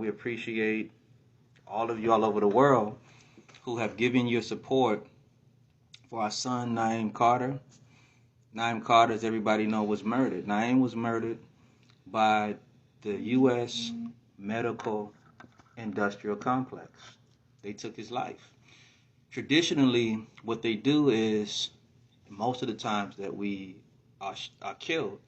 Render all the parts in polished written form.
we appreciate all of you all over the world who have given your support for our son, Nayim Carter. Nayim Carter, as everybody knows, was murdered. Nayim was murdered by the U.S. medical industrial complex. They took his life. Traditionally, what they do is, most of the times that we are killed,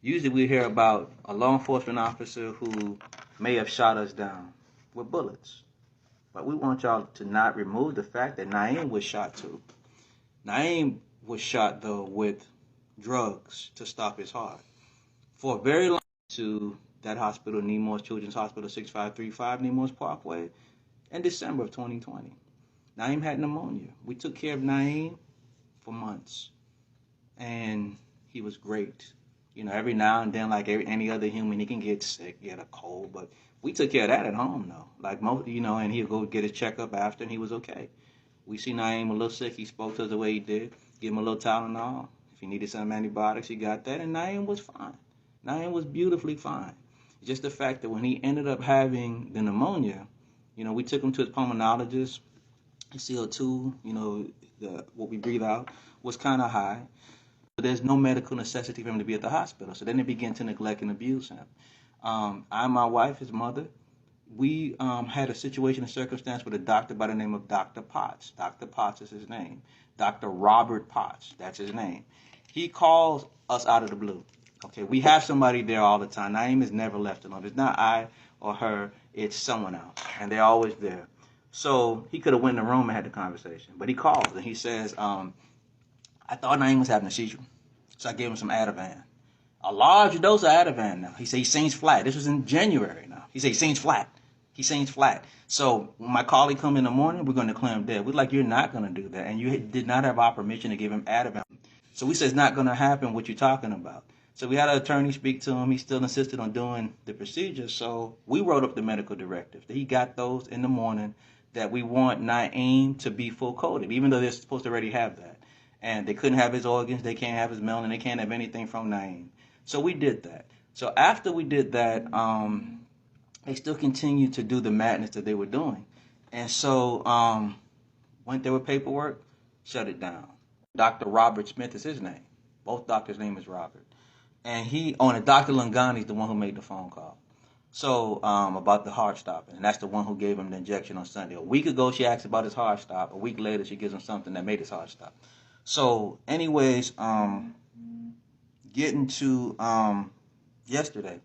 usually we hear about a law enforcement officer who may have shot us down with bullets. But we want y'all to not remove the fact that Nayim was shot too. Nayim was shot, though, with drugs to stop his heart. For a very long time, to that hospital, Nemours Children's Hospital, 6535 Nemours Parkway, in December of 2020. Nayim had pneumonia. We took care of Nayim for months, and he was great. You know, every now and then, like any other human, he can get sick, get a cold, but we took care of that at home, though. Like most, you know, and he'd go get his checkup after, and he was okay. We see Nayim a little sick. He spoke to us the way he did. Give him a little Tylenol. If he needed some antibiotics, he got that, and Nayim was fine. Nayim was beautifully fine. Just the fact that when he ended up having the pneumonia, you know, we took him to his pulmonologist. His CO2, you know, what we breathe out, was kind of high. But there's no medical necessity for him to be at the hospital. So then they began to neglect and abuse him. I and my wife, his mother, we had a situation, a circumstance with a doctor by the name of Dr. Potts. Dr. Potts is his name. Dr. Robert Potts, that's his name. He calls us out of the blue. Okay, we have somebody there all the time. Nayim is never left alone. It's not I or her, it's someone else. And they're always there. So he could have went in the room and had the conversation. But he calls and he says, I thought Nayim was having a seizure. So I gave him some Ativan. A large dose of Ativan now. He said he sings flat. This was in January now. He said he sings flat. He sings flat. So when my colleague come in the morning, we're going to declare him dead. We're like, you're not going to do that. And you did not have our permission to give him Ativan. So we said, it's not going to happen what you're talking about. So we had an attorney speak to him. He still insisted on doing the procedure. So we wrote up the medical directive. He got those in the morning that we want Nayim to be full coated, even though they're supposed to already have that. And they couldn't have his organs. They can't have his melanin. They can't have anything from Nayim. So we did that. So after we did that, they still continued to do the madness that they were doing. And so went there with paperwork, shut it down. Dr. Robert Smith is his name. Both doctors' name is Robert. And Dr. Langani is the one who made the phone call. So about the heart stopping. And that's the one who gave him the injection on Sunday. A week ago, she asked about his heart stop. A week later, she gives him something that made his heart stop. So anyways, getting to yesterday,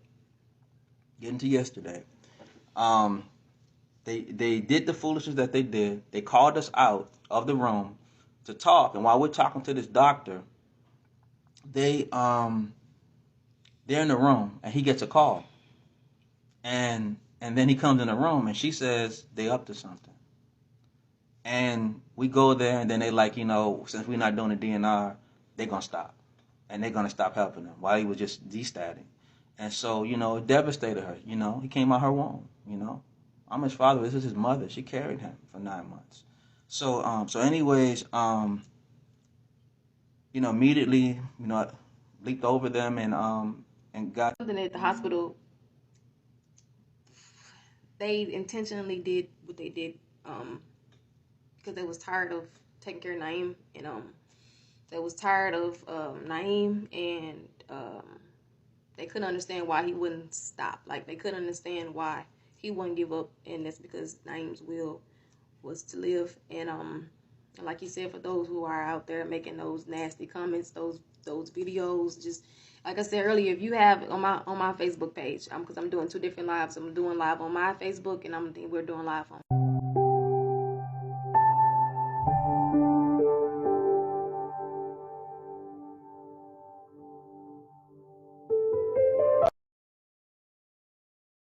they did the foolishness that they did. They called us out of the room to talk. And while we're talking to this doctor, they're in the room and he gets a call. And then he comes in the room and she says they up to something. And we go there and then they like, you know, since we're not doing the DNR, they're going to stop. And they're going to stop helping him while he was just de-statting. And so, you know, it devastated her. You know, he came out her womb, you know. I'm his father. This is his mother. She carried him for 9 months. So anyways, you know, immediately, you know, leaped over them and got something at the hospital. They intentionally did what they did because they was tired of taking care of Nayim, and they was tired of Nayim, and they couldn't understand why he wouldn't stop. Like, they couldn't understand why he wouldn't give up, and that's because Nayim's will was to live. And like you said, for those who are out there making those nasty comments, those videos, just like I said earlier, if you have on my Facebook page, because I'm doing 2 different lives. I'm doing live on my Facebook, and we're doing live on